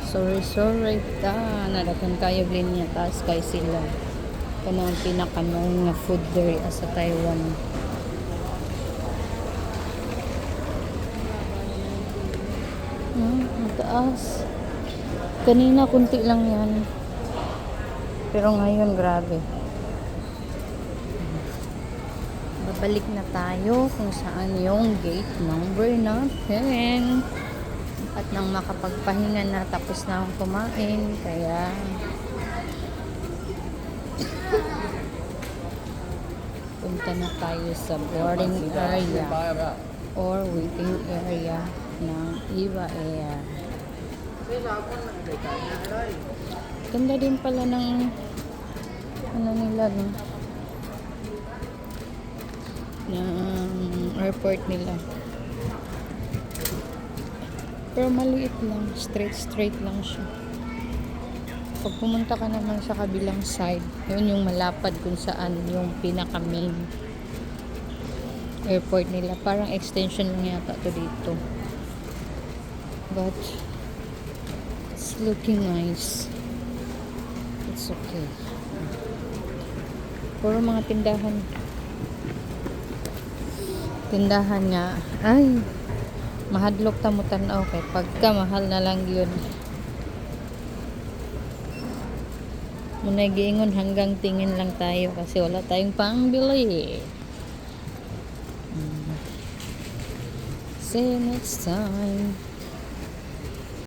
Sorry ta. Nadakan kayo blinya taas kay sila. Kanang pinakanong nga food there sa Taiwan. Mataas. Kanina kunti lang yan. Pero ngayon grabe. Babalik na tayo kung saan yung gate number natin. At nang makapagpahinga na tapos na akong kumain. Kaya punta na tayo sa boarding area or waiting area ng Eva Air. Ganda din pala ng ano nila, no? Ng airport nila. Pero maliit lang, straight lang siya. Pag pumunta ka naman sa kabilang side, yun yung malapad kung saan yung pinaka main airport nila. Parang extension lang yata to dito. But it's looking nice. It's okay. Puro mga tindahan nga. Ay, mahadlok ta mo tanaw kay pagka mahal na lang yun. Muna giingon hanggang tingin lang tayo kasi wala tayong pangbili. See you next time.